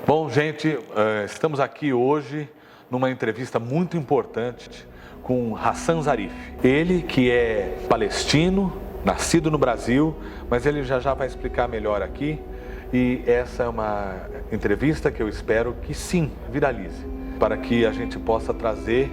Bom, gente, estamos aqui hoje numa entrevista muito importante com Hassan Zarif. Ele que é palestino, nascido no Brasil, mas ele já vai explicar melhor aqui. E essa é uma entrevista que eu espero que sim, viralize, para que a gente possa trazer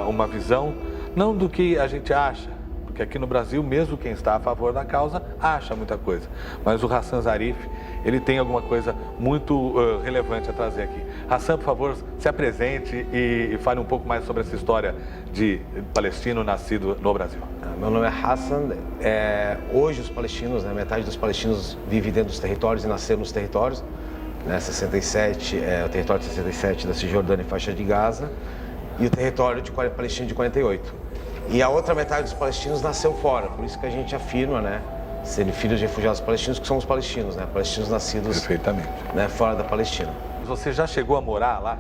uma visão, não do que a gente acha, porque aqui no Brasil, mesmo quem está a favor da causa, acha muita coisa. Mas o Hassan Zarif, ele tem alguma coisa muito relevante a trazer aqui. Hassan, por favor, se apresente e fale um pouco mais sobre essa história de palestino nascido no Brasil. Meu nome é Hassan. Hoje os palestinos, metade dos palestinos vive dentro dos territórios e nasceram nos territórios. 67, o território de 67 da Cisjordânia e faixa de Gaza, e o território palestino de 48. E a outra metade dos palestinos nasceu fora, por isso que a gente afirma, serem filhos de refugiados palestinos, que somos palestinos, palestinos nascidos perfeitamente, fora da Palestina. Você já chegou a morar lá?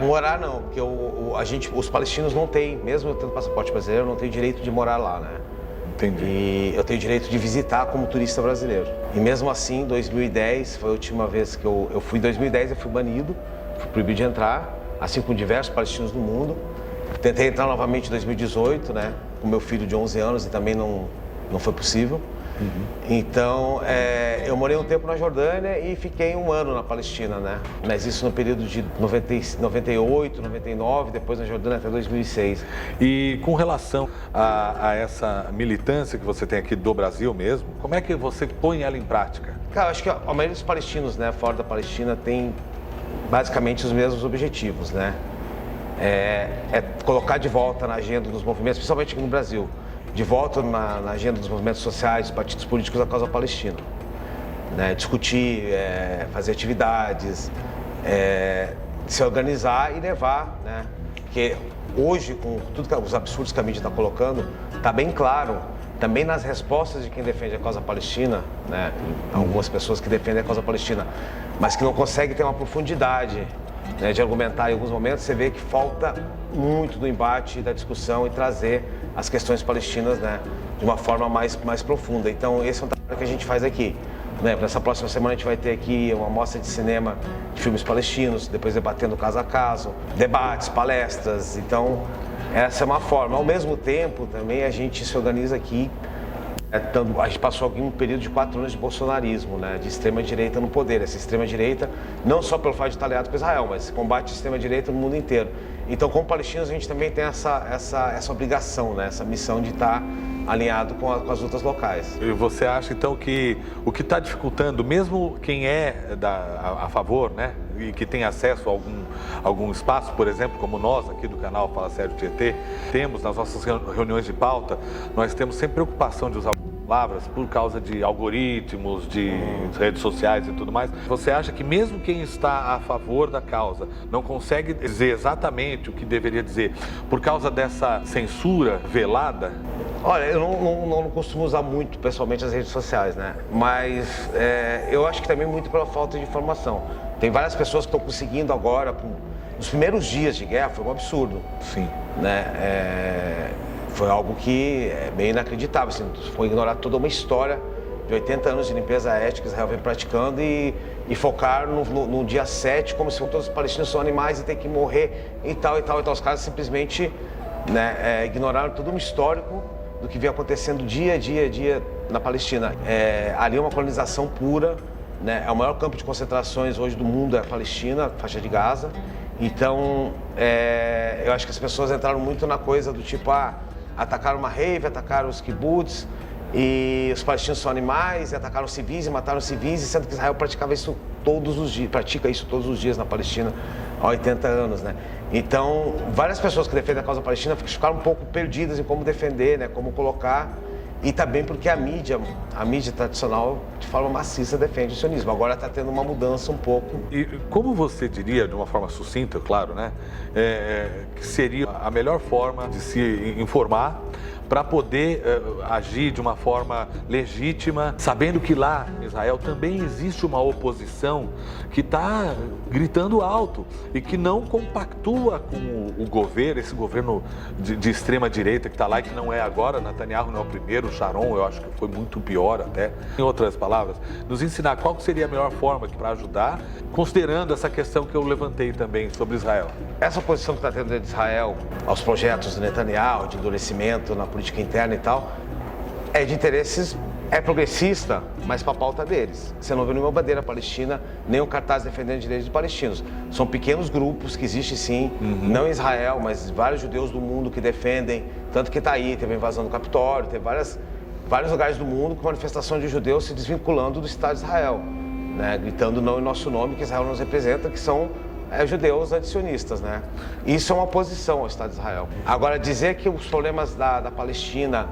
Morar não, porque os palestinos não têm, mesmo eu tendo passaporte brasileiro, eu não tenho direito de morar lá, Entendi. E eu tenho direito de visitar como turista brasileiro. E mesmo assim, em 2010, foi a última vez que eu fui. Em 2010 eu fui banido, fui proibido de entrar, assim como diversos palestinos do mundo. Tentei entrar novamente em 2018, com meu filho de 11 anos e também não foi possível. Então, eu morei um tempo na Jordânia e fiquei um ano na Palestina, Mas isso no período de 98, 99, depois na Jordânia até 2006. E com relação a essa militância que você tem aqui do Brasil mesmo, como é que você põe ela em prática? Cara, acho que a maioria dos palestinos, fora da Palestina, tem basicamente os mesmos objetivos, É colocar de volta na agenda dos movimentos, principalmente aqui no Brasil, de volta na agenda dos movimentos sociais, dos partidos políticos a causa palestina. Discutir, fazer atividades, se organizar e levar, Porque hoje, com tudo os absurdos que a mídia está colocando, está bem claro, também nas respostas de quem defende a causa palestina, algumas pessoas que defendem a causa palestina, mas que não conseguem ter uma profundidade de argumentar em alguns momentos, você vê que falta muito do embate, da discussão e trazer as questões palestinas de uma forma mais profunda. Então, esse é um trabalho que a gente faz aqui. Nessa próxima semana a gente vai ter aqui uma mostra de cinema de filmes palestinos, depois debatendo caso a caso, debates, palestras. Então, essa é uma forma. Ao mesmo tempo, também a gente se organiza aqui. A gente passou aqui um período de 4 anos de bolsonarismo, de extrema-direita no poder. Essa extrema-direita, não só pelo fato de estar aliado com Israel, mas combate a extrema-direita no mundo inteiro. Então, como palestinos, a gente também tem essa obrigação, essa missão de estar alinhado com as lutas locais. E você acha, então, que o que está dificultando, mesmo quem é a favor, e que tem acesso a algum espaço, por exemplo, como nós aqui do canal Fala Sério Tietê, temos nas nossas reuniões de pauta, nós temos sempre preocupação de usar palavras por causa de algoritmos, de redes sociais e tudo mais. Você acha que mesmo quem está a favor da causa não consegue dizer exatamente o que deveria dizer por causa dessa censura velada? Olha, eu não costumo usar muito pessoalmente as redes sociais, Mas eu acho que também muito pela falta de informação. Tem várias pessoas que estão conseguindo agora, nos primeiros dias de guerra, foi um absurdo. Sim. Foi algo que é bem inacreditável, foi ignorar toda uma história de 80 anos de limpeza étnica que Israel vem praticando e focar no dia 7 como se todos os palestinos são animais e tem que morrer e tal. Os caras simplesmente ignoraram todo um histórico do que vinha acontecendo dia a dia na Palestina. Ali é uma colonização pura, é o maior campo de concentrações hoje do mundo, é a Palestina, a faixa de Gaza. Então, eu acho que as pessoas entraram muito na coisa do tipo, atacaram uma rave, atacaram os kibbutz, e os palestinos são animais, e atacaram civis e mataram civis, sendo que Israel pratica isso todos os dias na Palestina há 80 anos, Então, várias pessoas que defendem a causa palestina ficaram um pouco perdidas em como defender, como colocar, e também porque a mídia tradicional, de forma maciça, defende o sionismo. Agora está tendo uma mudança um pouco. E como você diria, de uma forma sucinta, claro, que seria a melhor forma de se informar, para poder agir de uma forma legítima, sabendo que lá em Israel também existe uma oposição que está gritando alto e que não compactua com o governo, esse governo de extrema direita que está lá e que não é agora, Netanyahu não é o primeiro, Sharon eu acho que foi muito pior até. Em outras palavras, nos ensinar qual seria a melhor forma para ajudar, considerando essa questão que eu levantei também sobre Israel. Essa oposição que está tendo de Israel aos projetos do Netanyahu, de endurecimento na política interna e tal, é de interesses, é progressista, mas para a pauta deles. Você não vê nenhuma bandeira palestina, nem um cartaz defendendo direitos dos palestinos. São pequenos grupos que existem sim, não em Israel, mas vários judeus do mundo que defendem, tanto que está aí, teve a invasão do Capitólio, teve vários lugares do mundo com manifestação de judeus se desvinculando do Estado de Israel, né? Gritando não em nosso nome, que Israel nos representa, que são judeus antisionistas, né? Isso é uma oposição ao Estado de Israel. Agora, dizer que os problemas da Palestina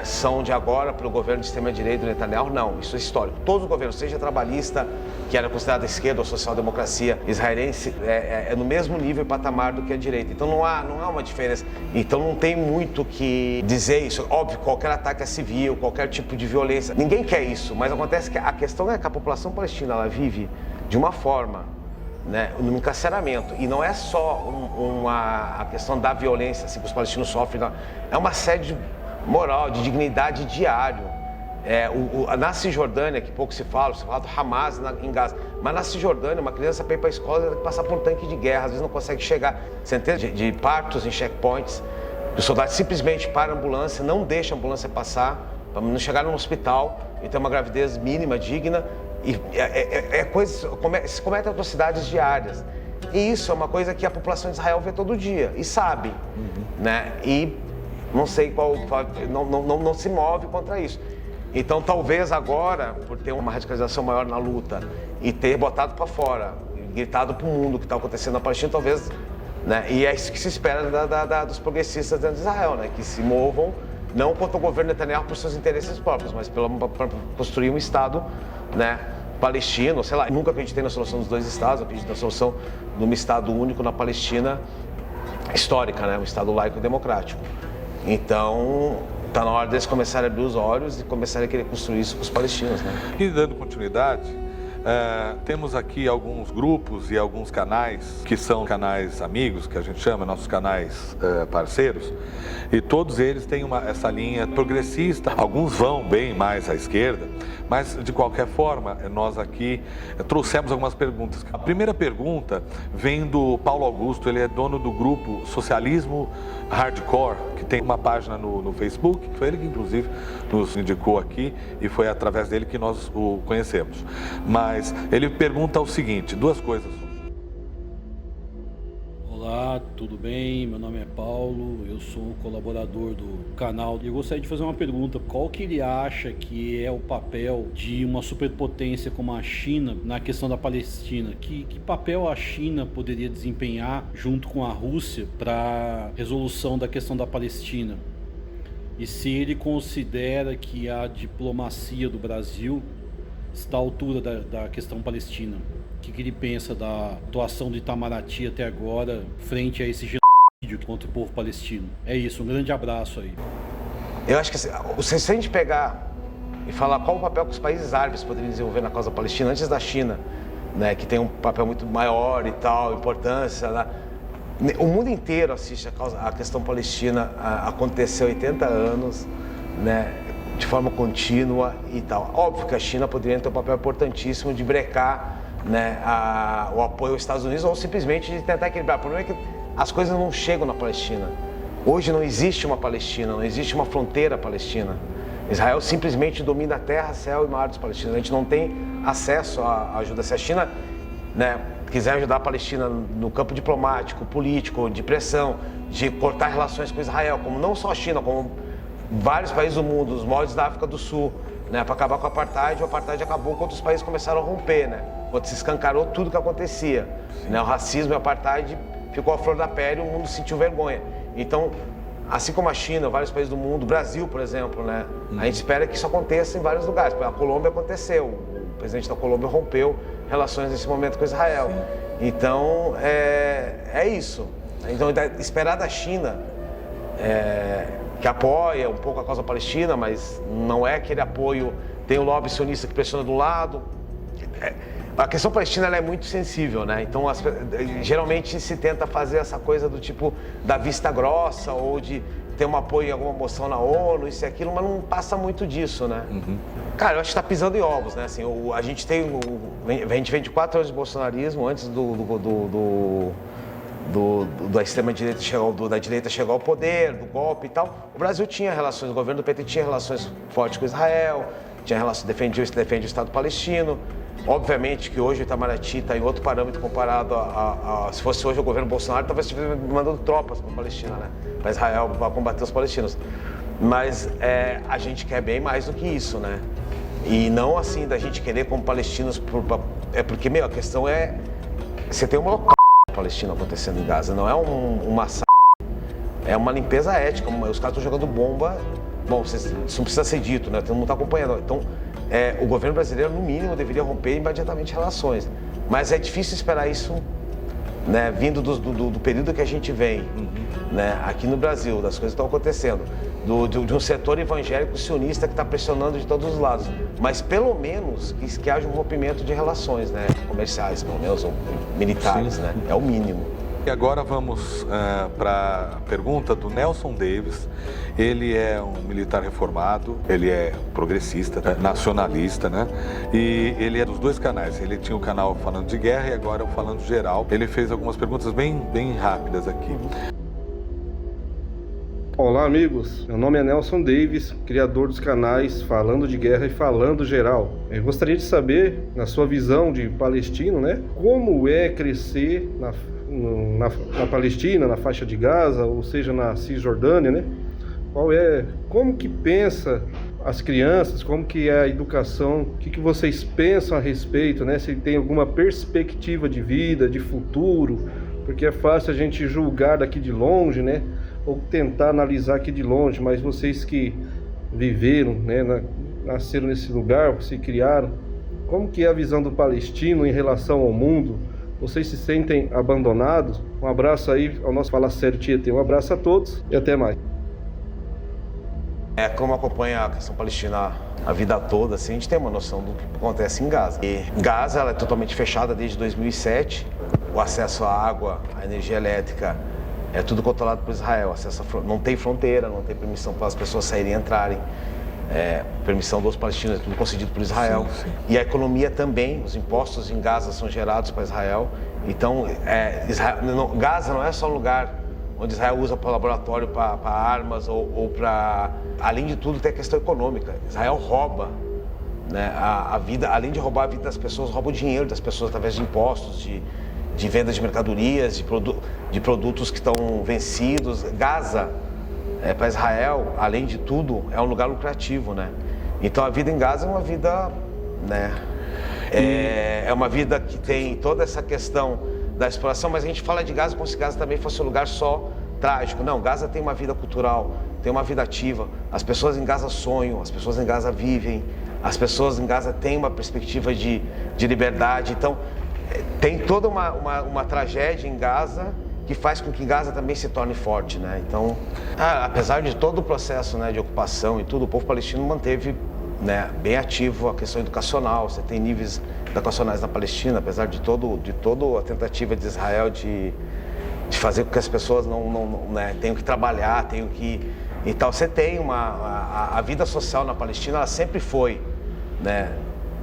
são de agora pelo governo de extrema-direita do Netanyahu, não, isso é histórico. Todos os governos, seja trabalhista, que era considerado a esquerda ou social-democracia israelense, é no mesmo nível e patamar do que a direita. Então não há uma diferença. Então não tem muito que dizer isso. Óbvio, qualquer ataque é civil, qualquer tipo de violência, ninguém quer isso, mas acontece que a questão é que a população palestina, ela vive de uma forma, né, num encarceramento, e não é só a questão da violência assim, que os palestinos sofrem, não. É uma assédio moral, de dignidade diário. Na Cisjordânia, que pouco se fala do Hamas em Gaza, mas na Cisjordânia, uma criança para ir para a escola tem que passar por um tanque de guerra, às vezes não consegue chegar. Centenas de partos em checkpoints, os soldados simplesmente param a ambulância, não deixam a ambulância passar, para não chegar no hospital e ter uma gravidez mínima, digna. E se cometem atrocidades diárias. E isso é uma coisa que a população de Israel vê todo dia e sabe, né? E não sei não se move contra isso. Então talvez agora, por ter uma radicalização maior na luta e ter botado para fora, gritado para o mundo o que está acontecendo na Palestina, talvez, né? E é isso que se espera dos progressistas dentro de Israel, né? Que se movam não contra o governo Netanyahu por seus interesses próprios, mas para construir um Estado, né, palestino, sei lá. Nunca acreditei na solução dos dois Estados, eu acredito na solução de um Estado único na Palestina histórica, né, um Estado laico e democrático. Então, está na hora deles começarem a abrir os olhos e começarem a querer construir isso com os palestinos, né? E dando continuidade, temos aqui alguns grupos e alguns canais que são canais amigos, que a gente chama, nossos canais parceiros, e todos eles têm essa linha progressista. Alguns vão bem mais à esquerda, mas de qualquer forma, nós aqui trouxemos algumas perguntas. A primeira pergunta vem do Paulo Augusto, ele é dono do grupo Socialismo Hardcore, que tem uma página no Facebook, foi ele que inclusive nos indicou aqui e foi através dele que nós o conhecemos. Mas ele pergunta o seguinte, duas coisas. Olá, tudo bem? Meu nome é Paulo, eu sou um colaborador do canal e eu gostaria de fazer uma pergunta. Qual que ele acha que é o papel de uma superpotência como a China na questão da Palestina? Que papel a China poderia desempenhar junto com a Rússia para a resolução da questão da Palestina? E se ele considera que a diplomacia do Brasil está à altura da questão palestina? O que ele pensa da atuação do Itamaraty até agora frente a esse genocídio contra o povo palestino? É isso, um grande abraço aí. Eu acho que se a gente pegar e falar qual o papel que os países árabes poderiam desenvolver na causa palestina antes da China, né, que tem um papel muito maior e tal, importância, né? O mundo inteiro assiste a questão palestina acontecer há 80 anos, né, de forma contínua e tal. Óbvio que a China poderia ter um papel importantíssimo de brecar, né, o apoio aos Estados Unidos ou simplesmente de tentar equilibrar. O problema é que as coisas não chegam na Palestina. Hoje não existe uma Palestina, não existe uma fronteira palestina. Israel simplesmente domina a terra, céu e mar dos palestinos. A gente não tem acesso à ajuda. Se a China, né, quiser ajudar a Palestina no campo diplomático, político, de pressão, de cortar relações com Israel, como não só a China, como vários países do mundo, os moldes da África do Sul, né, para acabar com o apartheid acabou quando os países começaram a romper, né, quando se escancarou tudo que acontecia, né, o racismo e o apartheid ficou à flor da pele e o mundo sentiu vergonha. Então, assim como a China, vários países do mundo, o Brasil, por exemplo, né, a gente espera que isso aconteça em vários lugares. A Colômbia aconteceu, o presidente da Colômbia rompeu relações nesse momento com Israel. Sim. Então, é isso. Então, esperar da China que apoia um pouco a causa palestina, mas não é aquele apoio. Tem o lobby sionista que pressiona de um lado. A questão palestina ela é muito sensível, né? Então, geralmente se tenta fazer essa coisa do tipo da vista grossa ou de ter um apoio em alguma moção na ONU, isso e aquilo, mas não passa muito disso, né? Cara, eu acho que tá pisando em ovos, né? Assim, a gente vem de 4 anos de bolsonarismo antes da extrema-direita da direita chegar ao poder, do golpe e tal. O Brasil tinha relações, o governo do PT tinha relações fortes com Israel, tinha relações, defende o Estado palestino. Obviamente que hoje o Itamaraty está em outro parâmetro comparado se fosse hoje o governo Bolsonaro, talvez estivesse mandando tropas para a Palestina, né? Para Israel, para combater os palestinos. Mas a gente quer bem mais do que isso, né? E não assim da gente querer como palestinos, porque, a questão é, você tem uma Palestina acontecendo em Gaza, não é um massacre, é uma limpeza ética, os caras estão jogando bomba, isso não precisa ser dito, né? Todo mundo está acompanhando, então o governo brasileiro, no mínimo, deveria romper imediatamente relações, mas é difícil esperar isso, né? Vindo do período que a gente vem, né? Aqui no Brasil, das coisas que estão acontecendo, de um setor evangélico sionista que está pressionando de todos os lados, mas pelo menos que haja um rompimento de relações, né? Comerciais, pelo menos, ou militares, né? É o mínimo. E agora vamos para a pergunta do Nelson Davis. Ele é um militar reformado, ele é progressista, nacionalista, né? E ele é dos 2 canais. Ele tinha o canal Falando de Guerra e agora o Falando Geral. Ele fez algumas perguntas bem rápidas aqui. Olá, amigos. Meu nome é Nelson Davis, criador dos canais Falando de Guerra e Falando Geral. Eu gostaria de saber, na sua visão de palestino, né, como é crescer na Palestina, na faixa de Gaza, ou seja, na Cisjordânia, né? Como que pensa as crianças, como que é a educação, o que vocês pensam a respeito, né? Se tem alguma perspectiva de vida, de futuro, porque é fácil a gente julgar daqui de longe, né? Ou tentar analisar aqui de longe, mas vocês que viveram, né, nasceram nesse lugar, se criaram, como que é a visão do palestino em relação ao mundo? Vocês se sentem abandonados? Um abraço aí ao nosso Fala Sério Tietê. Um abraço a todos e até mais. Como acompanha a questão palestina a vida toda, assim, a gente tem uma noção do que acontece em Gaza. E Gaza ela é totalmente fechada desde 2007. O acesso à água, à energia elétrica, é tudo controlado por Israel. Não tem fronteira, não tem permissão para as pessoas saírem e entrarem. Permissão dos palestinos, é tudo concedido por Israel. Sim. E a economia também, os impostos em Gaza são gerados para Israel. Então, Gaza não é só um lugar onde Israel usa para laboratório, para armas ou para... Além de tudo, tem a questão econômica. Israel rouba, né, a vida, além de roubar a vida das pessoas, rouba o dinheiro das pessoas através de impostos, de venda de mercadorias, de produtos que estão vencidos. Gaza, para Israel, além de tudo, é um lugar lucrativo, né? Então a vida em Gaza é uma vida, né? É uma vida que tem toda essa questão da exploração, mas a gente fala de Gaza como se Gaza também fosse um lugar só trágico. Não, Gaza tem uma vida cultural, tem uma vida ativa. As pessoas em Gaza sonham, as pessoas em Gaza vivem, as pessoas em Gaza têm uma perspectiva de liberdade. Então, tem toda uma tragédia em Gaza que faz com que Gaza também se torne forte, né? Então, apesar de todo o processo, né, de ocupação e tudo, o povo palestino manteve, né, bem ativo a questão educacional. Você tem níveis educacionais na Palestina, apesar de toda a tentativa de Israel de fazer com que as pessoas né, tenham que trabalhar, tenham que... Então, você tem a vida social na Palestina, ela sempre foi, né,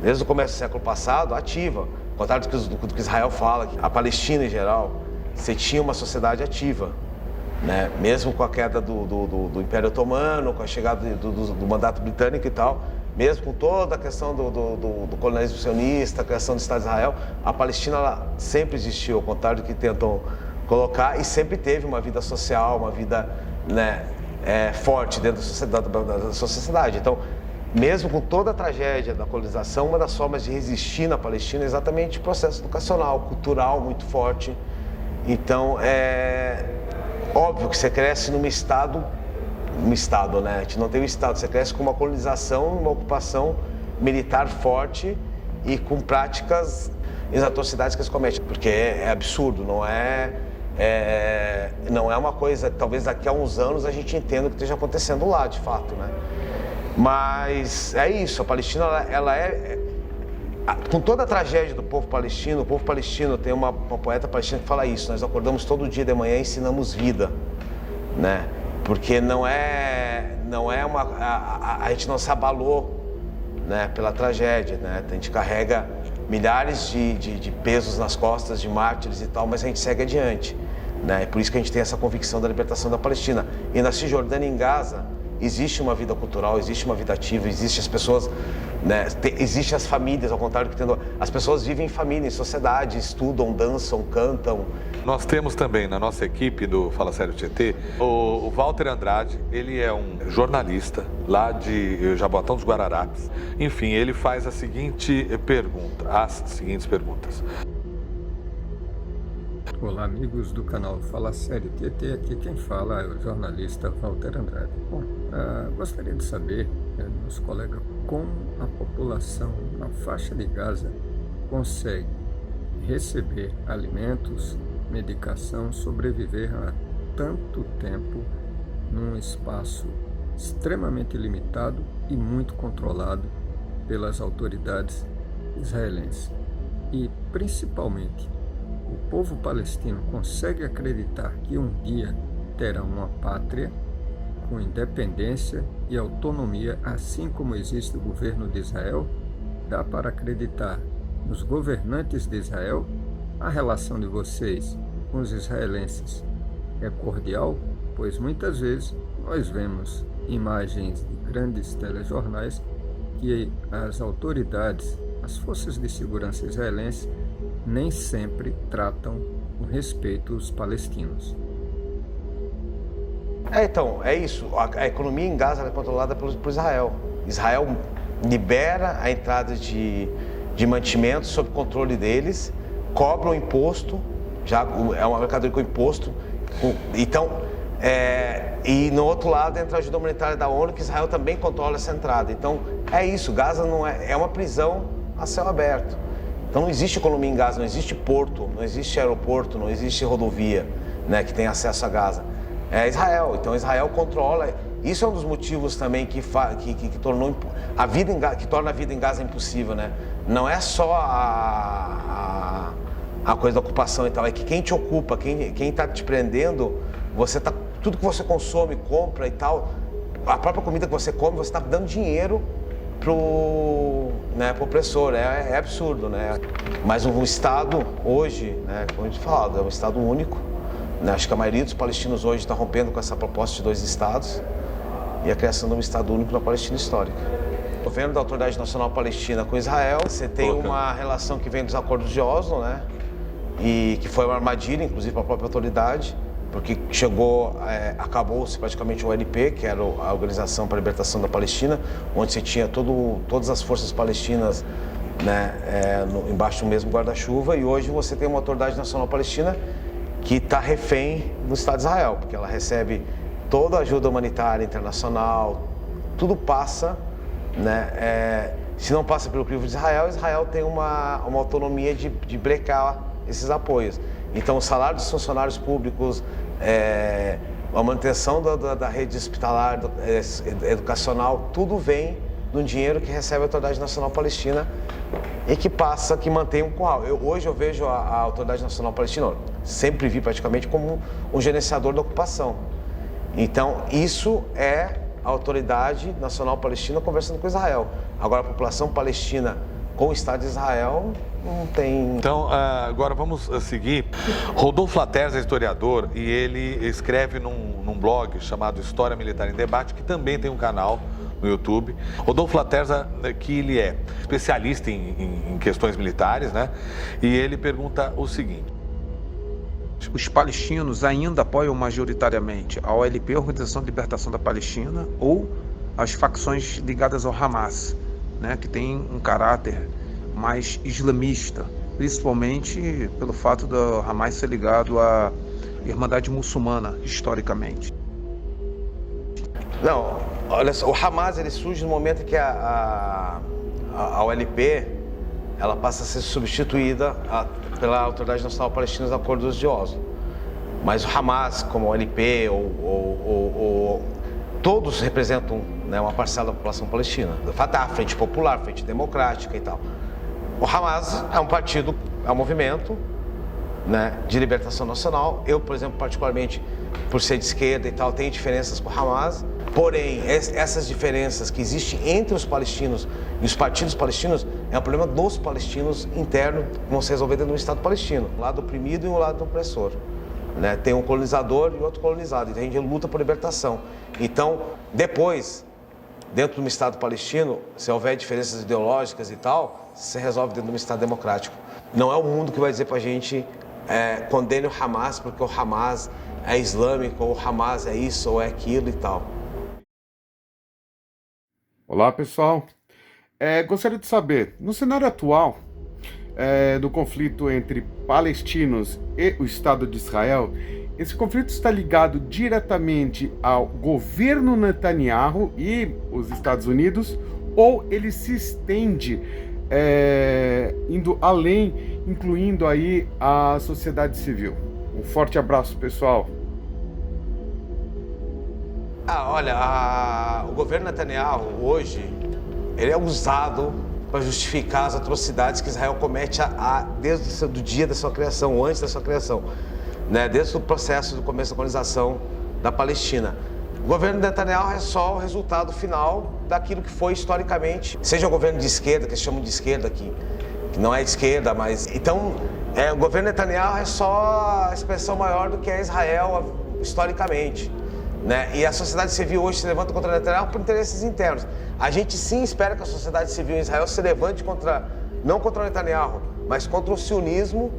desde o começo do século passado, ativa. Ao contrário do que Israel fala, a Palestina em geral, você tinha uma sociedade ativa, né? Mesmo com a queda do Império Otomano, com a chegada do mandato britânico e tal, mesmo com toda a questão do colonialismo sionista, a criação do Estado de Israel, a Palestina ela sempre existiu, ao contrário do que tentam colocar, e sempre teve uma vida social, uma vida, né, forte dentro da sua sociedade. Então, mesmo com toda a tragédia da colonização, uma das formas de resistir na Palestina é exatamente o processo educacional, cultural muito forte. Então, é óbvio que você cresce num estado, né? A gente não tem um estado, você cresce com uma colonização, uma ocupação militar forte e com práticas e as atrocidades que eles cometem, porque é absurdo, não é não é uma coisa, talvez daqui a uns anos a gente entenda o que esteja acontecendo lá, de fato, né? Mas é isso, a Palestina, ela com toda a tragédia do povo palestino tem uma poeta palestina que fala isso: nós acordamos todo dia de manhã e ensinamos vida, né? Porque a gente não se abalou, né, pela tragédia, né? A gente carrega milhares de pesos nas costas, de mártires e tal, mas a gente segue adiante, né? E por isso que a gente tem essa convicção da libertação da Palestina. E na Cisjordânia, em Gaza, existe uma vida cultural, existe uma vida ativa, existe as pessoas, né? Existem as famílias, ao contrário do que as pessoas vivem em família, em sociedade, estudam, dançam, cantam. Nós temos também na nossa equipe do Fala Sério Tietê o Walter Andrade. Ele é um jornalista lá de Jaboatão dos Guararapes. Enfim, ele faz as seguintes perguntas. Olá, amigos do canal Fala Sério Tietê. Aqui quem fala é o jornalista Walter Andrade. Bom, gostaria de saber, meus colegas, como a população na faixa de Gaza consegue receber alimentos, medicação, sobreviver a tanto tempo num espaço extremamente limitado e muito controlado pelas autoridades israelenses. E, principalmente, o povo palestino consegue acreditar que um dia terá uma pátria com independência e autonomia, assim como existe o governo de Israel? Dá para acreditar nos governantes de Israel? A relação de vocês com os israelenses é cordial? Pois muitas vezes nós vemos imagens de grandes telejornais que as autoridades, as forças de segurança israelenses, nem sempre tratam com respeito os palestinos. Então, é isso. A economia em Gaza é controlada por Israel. Israel libera a entrada de mantimentos sob controle deles, cobra o imposto, já é uma mercadoria com imposto. Então, e no outro lado entra a ajuda humanitária da ONU, que Israel também controla essa entrada. Então, é isso. Gaza não é uma prisão a céu aberto. Então não existe economia em Gaza, não existe porto, não existe aeroporto, não existe rodovia, né, que tem acesso a Gaza. É Israel, então Israel controla. Isso é um dos motivos também que tornou que torna a vida em Gaza impossível, né? Não é só a coisa da ocupação e tal, é que quem te ocupa, quem está te prendendo, tudo que você consome, compra e tal, a própria comida que você come, você está dando dinheiro pro opressor. É absurdo, né? Mas um Estado hoje, né, como a gente fala, é um Estado único, né? Acho que a maioria dos palestinos hoje está rompendo com essa proposta de 2 Estados e a criação de um Estado único na Palestina histórica. O governo da Autoridade Nacional Palestina com Israel, você tem uma relação que vem dos acordos de Oslo, né? E que foi uma armadilha, inclusive, para a própria autoridade, porque acabou-se praticamente o OLP, que era a Organização para a Libertação da Palestina, onde você tinha todas as forças palestinas, né, embaixo do mesmo guarda-chuva, e hoje você tem uma Autoridade Nacional Palestina que está refém do Estado de Israel, porque ela recebe toda a ajuda humanitária internacional, tudo passa, né, se não passa pelo crivo de Israel, Israel tem uma autonomia de brecar esses apoios. Então, o salário dos funcionários públicos, a manutenção da rede hospitalar, educacional, tudo vem do dinheiro que recebe a Autoridade Nacional Palestina e que mantém um curral. Hoje eu vejo a Autoridade Nacional Palestina, sempre vi praticamente como um gerenciador da ocupação. Então, isso é a Autoridade Nacional Palestina conversando com Israel. Agora, a população palestina com o Estado de Israel não tem... Então, agora vamos seguir. Rodolfo Laterza é historiador e ele escreve num blog chamado História Militar em Debate, que também tem um canal no YouTube. Rodolfo Laterza, que ele é especialista em questões militares, né? E ele pergunta o seguinte: os palestinos ainda apoiam majoritariamente a OLP, a Organização de Libertação da Palestina, ou as facções ligadas ao Hamas, né, que tem um caráter mais islamista, principalmente pelo fato do Hamas ser ligado à Irmandade Muçulmana, historicamente? Não, olha só, o Hamas ele surge no momento que a OLP ela passa a ser substituída pela Autoridade Nacional Palestina nos acordos de Oslo. Mas o Hamas, como o LP, todos representam, né, uma parcela da população palestina. O Fatah, Frente Popular, Frente Democrática e tal. O Hamas é um partido, é um movimento, né, de libertação nacional. Eu, por exemplo, particularmente, por ser de esquerda e tal, tenho diferenças com o Hamas. Porém, essas diferenças que existem entre os palestinos e os partidos palestinos é um problema dos palestinos interno, que vão se resolver dentro do Estado palestino. Um lado oprimido e um lado opressor. Né? Tem um colonizador e outro colonizado. Então a gente luta por libertação. Então, depois, dentro do Estado palestino, se houver diferenças ideológicas e tal, se resolve dentro de um Estado democrático. Não é o mundo que vai dizer pra gente condene o Hamas porque o Hamas é islâmico, ou o Hamas é isso ou é aquilo e tal. Olá, pessoal. Gostaria de saber, no cenário atual do conflito entre palestinos e o Estado de Israel, esse conflito está ligado diretamente ao governo Netanyahu e os Estados Unidos, ou ele se estende indo além, incluindo aí a sociedade civil? Um forte abraço, pessoal. Olha, o governo Netanyahu hoje, ele é usado para justificar as atrocidades que Israel comete desde o dia da sua criação, ou antes da sua criação, né? Desde o processo do começo da colonização da Palestina. O governo Netanyahu é só o resultado final daquilo que foi historicamente, seja o governo de esquerda, que eles chamam de esquerda aqui, que não é de esquerda, mas... Então, o governo Netanyahu é só a expressão maior do que é Israel historicamente. Né? E a sociedade civil hoje se levanta contra Netanyahu por interesses internos. A gente sim espera que a sociedade civil em Israel se levante não contra o Netanyahu, mas contra o sionismo,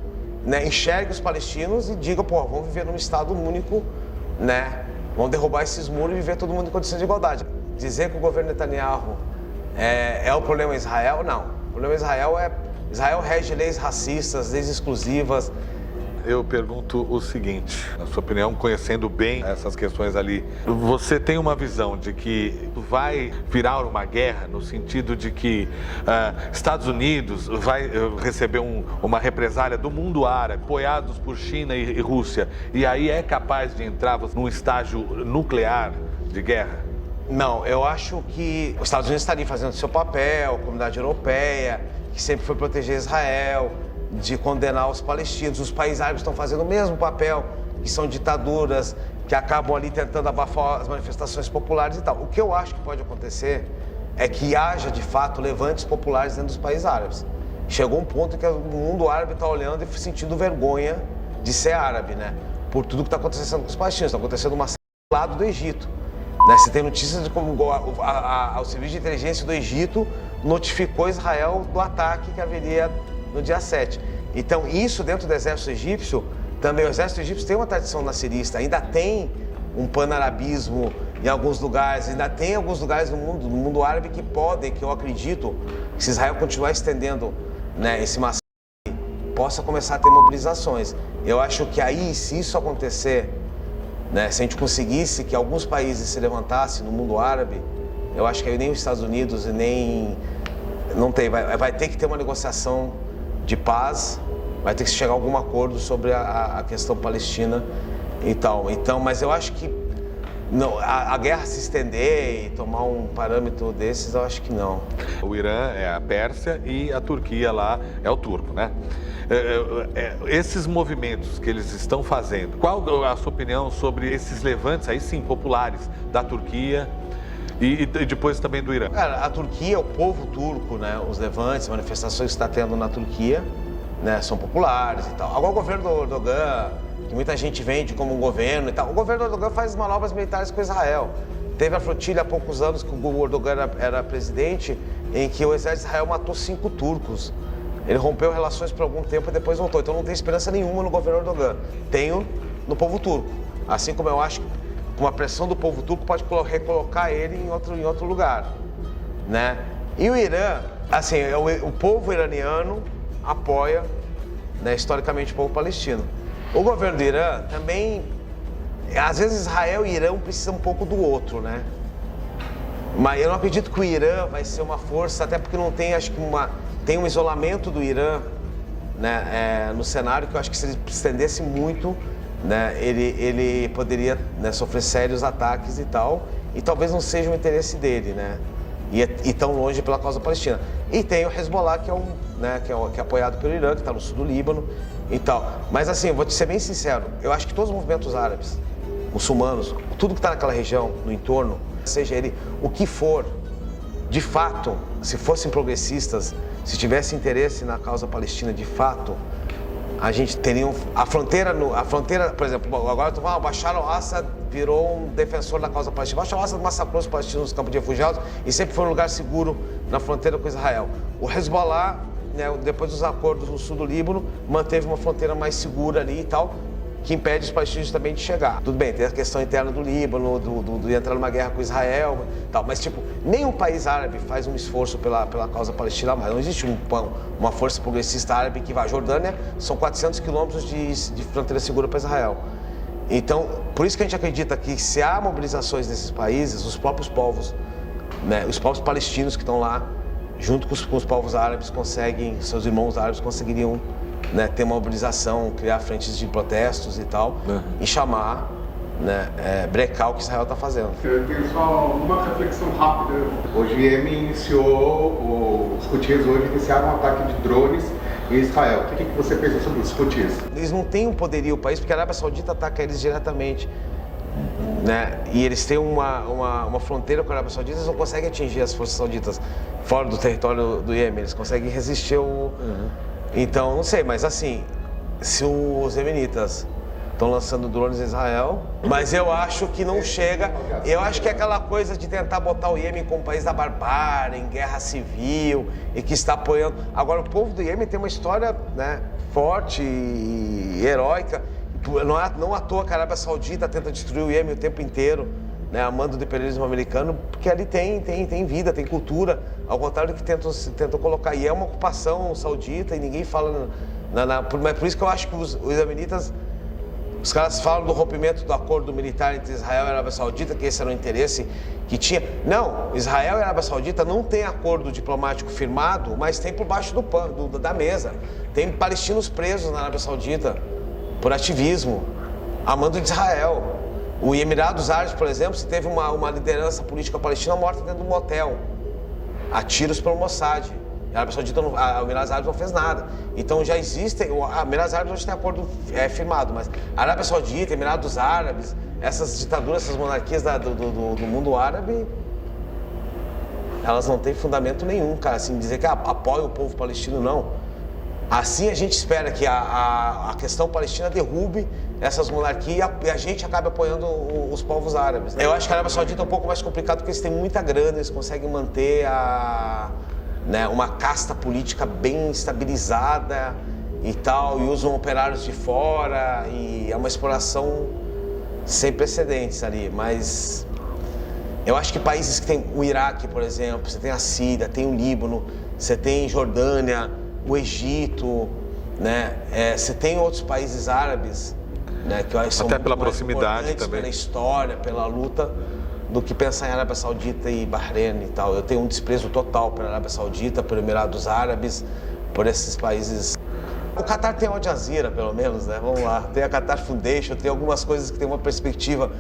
né? Enxergue os palestinos e diga, vamos viver num Estado único, né? Vamos derrubar esses muros e viver todo mundo em condições de igualdade. Dizer que o governo Netanyahu é o problema em Israel, não. O problema em Israel rege leis racistas, leis exclusivas. Eu pergunto o seguinte, na sua opinião, conhecendo bem essas questões ali, você tem uma visão de que vai virar uma guerra no sentido de que Estados Unidos vai receber uma represália do mundo árabe, apoiados por China e Rússia, e aí é capaz de entrar num estágio nuclear de guerra? Não, eu acho que os Estados Unidos estariam fazendo seu papel, a comunidade europeia, que sempre foi proteger Israel, de condenar os palestinos. Os países árabes estão fazendo o mesmo papel, que são ditaduras, que acabam ali tentando abafar as manifestações populares e tal. O que eu acho que pode acontecer é que haja, de fato, levantes populares dentro dos países árabes. Chegou um ponto em que o mundo árabe está olhando e sentindo vergonha de ser árabe, né? Por tudo que está acontecendo com os palestinos. Está acontecendo uma do lado do Egito. Né? Você tem notícias de como o serviço de inteligência do Egito notificou Israel do ataque que haveria no dia 7. Então, isso dentro do exército egípcio, também o exército egípcio tem uma tradição nascerista, ainda tem um panarabismo em alguns lugares, ainda tem alguns lugares no mundo árabe que eu acredito, que se Israel continuar estendendo, né, esse massacre, possa começar a ter mobilizações. Eu acho que aí, se isso acontecer, né, se a gente conseguisse que alguns países se levantassem no mundo árabe, eu acho que aí nem os Estados Unidos e nem... Não tem, vai ter que ter uma negociação de paz, vai ter que chegar a algum acordo sobre a questão palestina e tal. Então, mas eu acho que não, a guerra se estender e tomar um parâmetro desses, eu acho que não. O Irã é a Pérsia e a Turquia lá é o turco, né? Esses movimentos que eles estão fazendo, qual a sua opinião sobre esses levantes, aí sim, populares, da Turquia e depois também do Irã? Cara, a Turquia, o povo turco, né, os levantes, manifestações que está tendo na Turquia, né, são populares e tal. Agora o governo do Erdogan, que muita gente vende como um governo e tal, o governo do Erdogan faz manobras militares com Israel. Teve a flotilha há poucos anos que o Erdogan era presidente, em que o exército de Israel matou 5 turcos. Ele rompeu relações por algum tempo e depois voltou. Então não tem esperança nenhuma no governo Erdogan. Tenho no povo turco. Assim como eu acho que com a pressão do povo turco pode recolocar ele em outro lugar, né? E o Irã, assim, o povo iraniano apoia, né, historicamente o povo palestino. O governo do Irã também, às vezes Israel e Irã precisam um pouco do outro, né? Mas eu não acredito que o Irã vai ser uma força, até porque não tem, acho que tem um isolamento do Irã, né, no cenário, que eu acho que se ele estendesse muito, né, ele poderia, né, sofrer sérios ataques e tal, e talvez não seja o interesse dele, né, e tão longe pela causa palestina. E tem o Hezbollah, que é apoiado pelo Irã, que está no sul do Líbano e tal. Mas assim, eu vou te ser bem sincero, eu acho que todos os movimentos árabes, muçulmanos, tudo que está naquela região, no entorno, seja ele o que for, de fato, se fossem progressistas, se tivesse interesse na causa palestina de fato, a gente teria a fronteira, por exemplo, agora tu fala, o Bashar al-Assad virou um defensor da causa palestina. O Bashar al-Assad massacrou os palestinos nos campos de refugiados e sempre foi um lugar seguro na fronteira com Israel. O Hezbollah, né, depois dos acordos no sul do Líbano, manteve uma fronteira mais segura ali e tal, que impede os palestinos também de chegar. Tudo bem, tem a questão interna do Líbano, de entrar numa guerra com Israel e tal, mas tipo, nenhum país árabe faz um esforço pela causa palestina, mas não existe uma força progressista árabe que vai. A Jordânia são 400 quilômetros de fronteira segura para Israel. Então, por isso que a gente acredita que se há mobilizações nesses países, os próprios povos, né, os povos palestinos que estão lá, junto com os povos árabes, seus irmãos árabes conseguiriam, né, ter uma mobilização, criar frentes de protestos e tal, e chamar, né, brecar o que Israel está fazendo. Eu tenho só uma reflexão rápida. Hoje o Iêmen iniciou, os Houthis hoje iniciaram um ataque de drones em Israel. O que você pensa sobre os Houthis? Eles não têm um poderio, o país, porque a Arábia Saudita ataca eles diretamente, né, e eles têm uma fronteira com a Arábia Saudita, eles não conseguem atingir as forças sauditas fora do território do Iêmen, eles conseguem resistir ao... Então, não sei, mas assim, se os iemenitas estão lançando drones em Israel, mas eu acho que não chega, eu acho que é aquela coisa de tentar botar o Iêmen como país da barbárie, em guerra civil, e que está apoiando. Agora, o povo do Iêmen tem uma história, né, forte e heróica, não à toa que a Arábia Saudita tenta destruir o Iêmen o tempo inteiro, né, amando do imperialismo americano, porque ali tem vida, tem cultura, ao contrário do que tentam colocar. E é uma ocupação saudita e ninguém fala... Mas por isso que eu acho que os iemenitas, os caras falam do rompimento do acordo militar entre Israel e a Arábia Saudita, que esse era o interesse que tinha. Não, Israel e a Arábia Saudita não tem acordo diplomático firmado, mas tem por baixo da mesa. Tem palestinos presos na Arábia Saudita por ativismo, amando de Israel. O Emirados Árabes, por exemplo, se teve uma liderança política palestina morta dentro de um motel, a tiros pelo Mossad. A Arábia Saudita, o Emirados Árabes não fez nada. Então já existem, a Emirados Árabes hoje tem acordo firmado, mas a Arábia Saudita, Emirados Árabes, essas ditaduras, essas monarquias do mundo árabe, elas não têm fundamento nenhum, cara, assim, dizer que apoia o povo palestino, não. Assim a gente espera que a questão palestina derrube essas monarquias e a gente acabe apoiando os povos árabes. Eu acho que a Arábia Saudita é um pouco mais complicado porque eles têm muita grana, eles conseguem manter né, uma casta política bem estabilizada e tal, e usam operários de fora, e é uma exploração sem precedentes ali, mas eu acho que países que tem o Iraque, por exemplo, você tem a Síria, tem o Líbano, você tem Jordânia, o Egito, né? Você tem outros países árabes, né, que eu acho que são até pela muito mais proximidade também, pela história, pela luta, do que pensar em Arábia Saudita e Bahrein e tal. Eu tenho um desprezo total pela Arábia Saudita, por Emirados Árabes, por esses países. O Qatar tem a Al Jazeera, pelo menos, né? Vamos lá. Tem a Qatar Foundation, tem algumas coisas que tem uma perspectiva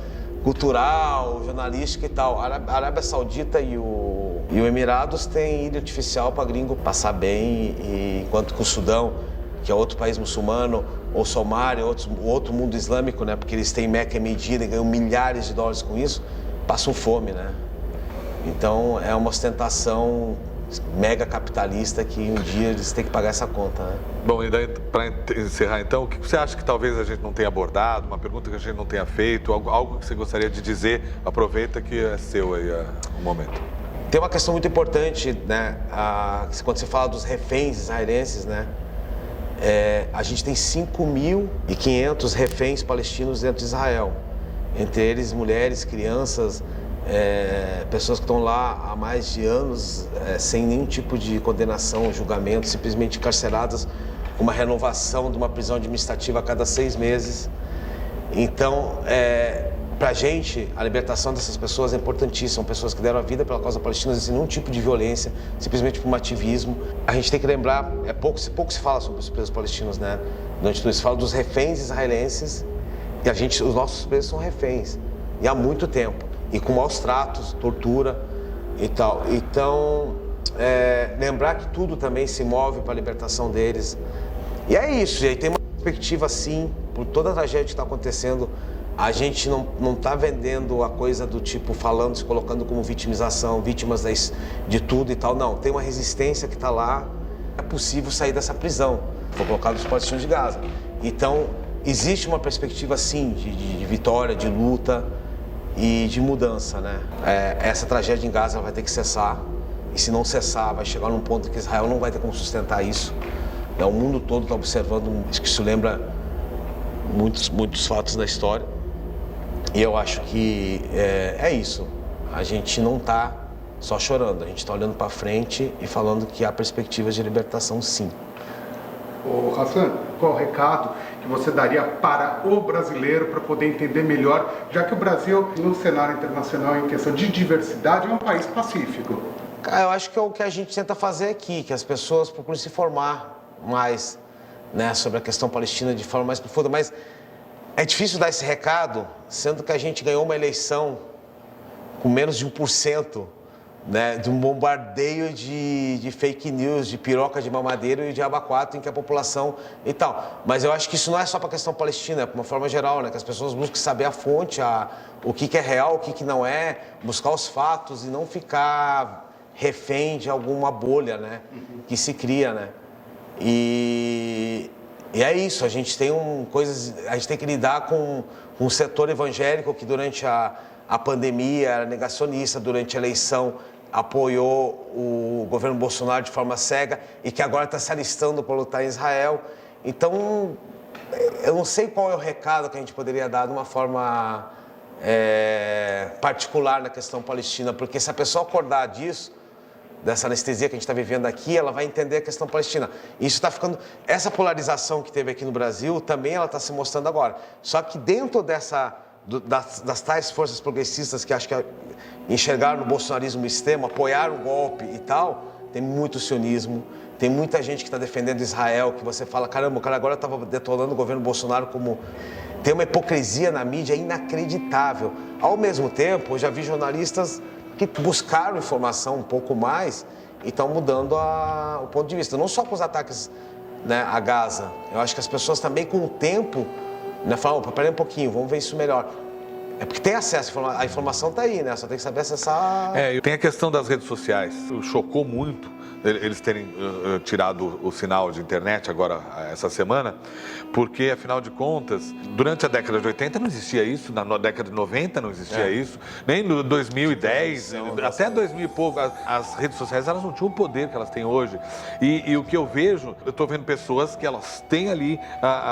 cultural, jornalística e tal. A Arábia Saudita e o Emirados têm ilha artificial para gringo passar bem, enquanto que o Sudão, que é outro país muçulmano, ou Somália, outro mundo islâmico, né? Porque eles têm Meca e Medina e ganham milhares de dólares com isso, passam fome, né? Então é uma ostentação mega capitalista que um dia eles têm que pagar essa conta, né? Bom, e daí, para encerrar então, o que você acha que talvez a gente não tenha abordado, uma pergunta que a gente não tenha feito, algo que você gostaria de dizer? Aproveita que é seu aí o momento. Tem uma questão muito importante, né? Quando você fala dos reféns israelenses, né? A gente tem 5.500 reféns palestinos dentro de Israel. Entre eles, mulheres, crianças, pessoas que estão lá há mais de anos, sem nenhum tipo de condenação ou julgamento, simplesmente encarceradas, com uma renovação de uma prisão administrativa a cada 6 meses. Então, para a gente, a libertação dessas pessoas é importantíssima. São pessoas que deram a vida pela causa palestina sem nenhum tipo de violência, simplesmente por um ativismo. A gente tem que lembrar, pouco se fala sobre os presos palestinos, né? Durante tudo isso, se fala dos reféns israelenses E os nossos presos são reféns, e há muito tempo, e com maus tratos, tortura e tal. Então, lembrar que tudo também se move para a libertação deles. E é isso, gente, tem uma perspectiva sim, por toda a tragédia que está acontecendo. A gente não está vendendo a coisa do tipo, falando, se colocando como vitimização, vítimas de tudo e tal. Não, tem uma resistência que está lá. É possível sair dessa prisão. Foi colocado nos postos de Gaza. Então, existe uma perspectiva, sim, de vitória, de luta e de mudança, né? Essa tragédia em Gaza vai ter que cessar. E se não cessar, vai chegar num ponto que Israel não vai ter como sustentar isso. O mundo todo está observando, acho que isso lembra muitos fatos da história. E eu acho que é isso. A gente não está só chorando, a gente está olhando para frente e falando que há perspectivas de libertação, sim. Ô Hassan, qual o recado que você daria para o brasileiro para poder entender melhor, já que o Brasil, no cenário internacional, em questão de diversidade, é um país pacífico? Eu acho que é o que a gente tenta fazer aqui, que as pessoas procurem se informar mais, né, sobre a questão palestina de forma mais profunda, mas é difícil dar esse recado, sendo que a gente ganhou uma eleição com menos de 1%, né, de um bombardeio de fake news, de piroca de mamadeiro e de abacaxi, em que a população e tal. Mas eu acho que isso não é só para a questão palestina, é para uma forma geral, né, que as pessoas busquem saber a fonte, o que é real, o que não é, buscar os fatos e não ficar refém de alguma bolha, né, que se cria, né. E é isso, a gente tem a gente tem que lidar com um setor evangélico que durante a pandemia era negacionista, durante a eleição apoiou o governo Bolsonaro de forma cega e que agora está se alistando para lutar em Israel. Então, eu não sei qual é o recado que a gente poderia dar de uma forma particular na questão palestina, porque se a pessoa acordar disso, dessa anestesia que a gente está vivendo aqui, ela vai entender a questão palestina. Isso está ficando... Essa polarização que teve aqui no Brasil, também ela está se mostrando agora. Só que dentro das tais forças progressistas que acho que enxergaram no bolsonarismo extremo, apoiaram o golpe e tal, tem muito sionismo, tem muita gente que está defendendo Israel, que você fala, caramba, o cara agora estava detonando o governo Bolsonaro como... Tem uma hipocrisia na mídia inacreditável. Ao mesmo tempo, eu já vi jornalistas que buscaram informação um pouco mais e estão mudando o ponto de vista. Não só com os ataques, né, a Gaza. Eu acho que as pessoas também, com o tempo, né, falam, peraí um pouquinho, vamos ver isso melhor. É porque tem acesso, a informação está aí, né? Só tem que saber acessar. Tem a questão das redes sociais. Chocou muito eles terem tirado o sinal de internet agora, essa semana, porque, afinal de contas, durante a década de 80 não existia isso, na década de 90 não existia isso, nem no 2010, até 2000 e pouco, as redes sociais elas não tinham o poder que elas têm hoje. E o que eu vejo, eu estou vendo pessoas que elas têm ali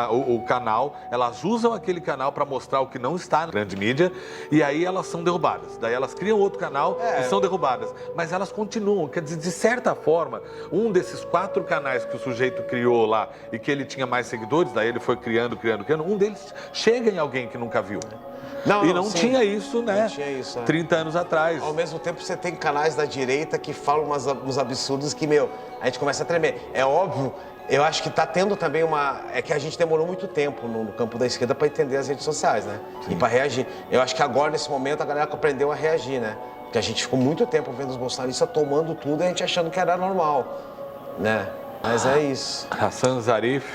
o canal, elas usam aquele canal para mostrar o que não está na grande mídia, e aí elas são derrubadas. Daí elas criam outro canal e são derrubadas. Mas elas continuam, quer dizer, de certa forma, um desses 4 canais que o sujeito criou lá e que ele tinha mais seguidores, daí ele foi criando, um deles chega em alguém que nunca viu. Não tinha isso, né? Não tinha isso, 30 anos atrás. Ao mesmo tempo, você tem canais da direita que falam uns absurdos que, a gente começa a tremer. É óbvio, eu acho que está tendo também É que a gente demorou muito tempo no campo da esquerda para entender as redes sociais, né? Sim. E para reagir. Eu acho que agora, nesse momento, a galera aprendeu a reagir, né? Porque a gente ficou muito tempo vendo os bolsonaristas tomando tudo e a gente achando que era normal, né? Mas é isso. Hassan Zarif.